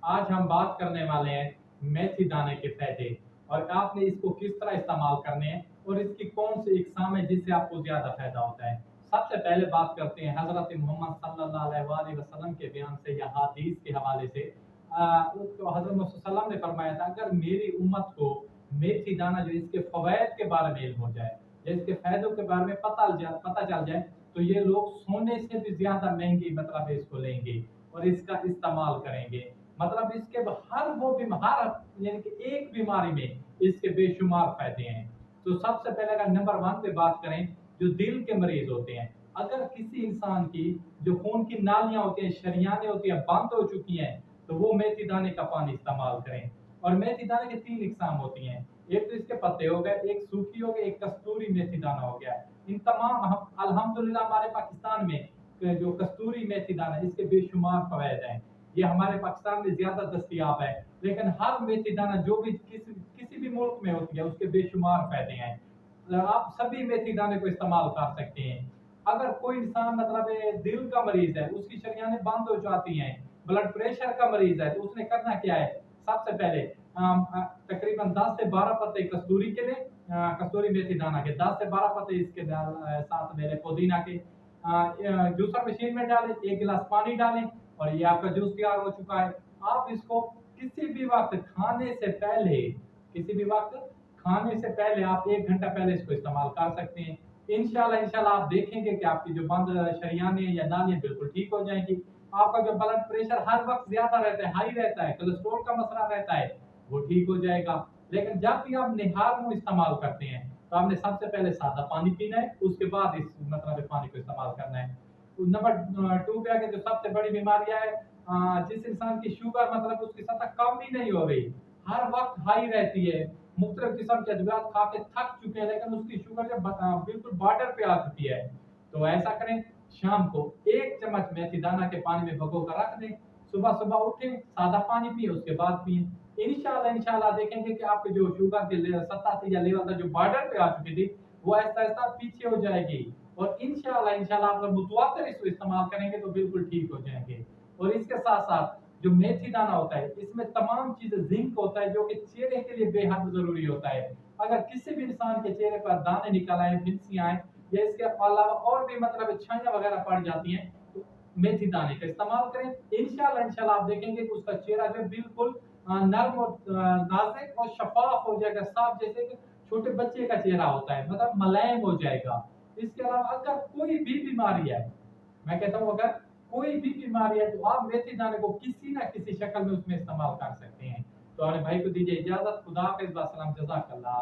آج ہم بات کرنے والے ہیں میتھی دانے کے فائدے اور آپ نے اس کو کس طرح استعمال کرنے ہیں اور اس کی کون سی اقسام ہے جس سے آپ کو زیادہ فائدہ ہوتا ہے۔ سب سے پہلے بات کرتے ہیں حضرت محمد صلی اللہ علیہ وآلہ وسلم کے بیان سے یا حدیث کے حوالے سے۔ تو حضرت محمد صلی اللہ علیہ وسلم نے فرمایا تھا اگر میری امت کو میتھی دانہ جو اس کے فوائد کے بارے میں علم ہو جائے یا اس کے فائدوں کے بارے میں پتہ چل جائے تو یہ لوگ سونے سے بھی زیادہ مہنگی مطلب اس کو لیں گے اور اس کا استعمال کریں گے۔ مطلب اس کے ہر وہ ہر یعنی کہ ایک بیماری میں اس کے بے شمار فائدے ہیں۔ تو سب سے پہلے اگر نمبر 1 پہ بات کریں جو دل کے مریض ہوتے ہیں، اگر کسی انسان کی جو خون کی نالیاں ہوتی ہیں شریانیں ہوتی ہیں بند ہو چکی ہیں تو وہ میتھی دانے کا پانی استعمال کریں۔ اور میتھی دانے کی 3 اقسام ہوتی ہیں، ایک تو اس کے پتے ہو گئے، ایک سوکھی ہو گئی، ایک کستوری میتھی دانہ ہو گیا۔ ان تمام الحمدللہ ہمارے پاکستان میں جو کستوری میتھی دانہ اس کے بے شمار فوائد ہیں، یہ ہمارے پاکستان میں زیادہ دستیاب ہے، لیکن ہر میتھی دانہ جو بھی کسی بھی ملک میں ہوتی ہے اس کے بے شمار فائدے ہیں۔ آپ سبھی میتھی دانے کو استعمال کر سکتے ہیں۔ اگر کوئی انسان مطلب دل کا مریض ہے، اس کی شریانیں بند ہو جاتی ہیں، بلڈ پریشر کا مریض ہے تو اس نے کرنا کیا ہے؟ سب سے پہلے تقریباً 10 سے 12 پتے کستوری کے لیں، کستوری میتھی دانہ کے 10 سے 12 پتے اس کے ساتھ میرے پودینہ کے جوسر مشین میں ڈالیں، 1 گلاس پانی ڈالیں اور یہ آپ کا جوس تیار ہو چکا ہے۔ آپ اس کو کسی بھی وقت کھانے سے پہلے آپ 1 گھنٹہ پہلے اس کو استعمال کر سکتے ہیں۔ انشاءاللہ آپ دیکھیں گے کہ آپ کی جو بند شریانیں یا نالیاں بالکل ٹھیک ہو جائیں گی۔ آپ کا جو بلڈ پریشر ہر وقت زیادہ رہتا ہے، ہائی رہتا ہے، کولیسٹرول کا مسئلہ رہتا ہے، وہ ٹھیک ہو جائے گا۔ لیکن جب بھی آپ نہار منہ استعمال کرتے ہیں تو آپ نے سب سے پہلے سادہ پانی پینا ہے، اس کے بعد اس مطلب پانی کو استعمال کرنا ہے۔ نمبر 2 پہ آگے جو سب سے بڑی بیماریاں ہے، جس انسان کی شوگر مطلب اس کی سطح کم ہی نہیں ہو رہی، ہر وقت ہائی رہتی ہے، مختلف قسم کے ادویات کھا کے تھک چکے ہیں لیکن اس کی شوگر جو بالکل بارڈر پہ آ چکی ہے، تو ایسا کریں شام کو 1 چمچ میتھی دانہ کے پانی میں بھگو کر رکھ دیں، صبح اٹھیں سادہ پانی پییں اس کے بعد پییں۔ انشاءاللہ دیکھیں گے کہ آپ کی جو شوگر کی سطح تھی یا لیول تھا جو بارڈر پہ آ چکی تھی وہ آہستہ آہستہ پیچھے ہو جائے گی اور انشاءاللہ آپ اگر متواتر اس کو استعمال کریں گے تو بالکل ٹھیک ہو جائیں گے۔ اور اس کے ساتھ ساتھ جو میتھی دانہ ہوتا ہے اس میں تمام چیزیں زنک ہوتا ہے جو کہ چہرے کے لیے بے حد ضروری ہوتا ہے۔ اگر کسی بھی انسان کے چہرے پر دانے نکل آئے، پھنسیاں آئیں یا اس کے علاوہ اور بھی مطلب چھائیاں وغیرہ پڑ جاتی ہیں تو میتھی دانے کا استعمال کریں۔ انشاءاللہ آپ دیکھیں گے کہ اس کا چہرہ جو بالکل نرم اور نازک اور شفاف ہو جائے گا، صاف جیسے کہ چھوٹے بچے کا چہرہ ہوتا ہے، مطلب ملائم ہو جائے گا۔ اس کے علاوہ اگر کوئی بھی بیماری ہے، میں کہتا ہوں اگر کوئی بھی بیماری ہے تو آپ میتھی دانے کو کسی نہ کسی شکل میں اس میں استعمال کر سکتے ہیں۔ تو ہمارے بھائی کو دیجیے اجازت، خدا حافظ، السلام، جزاک اللہ۔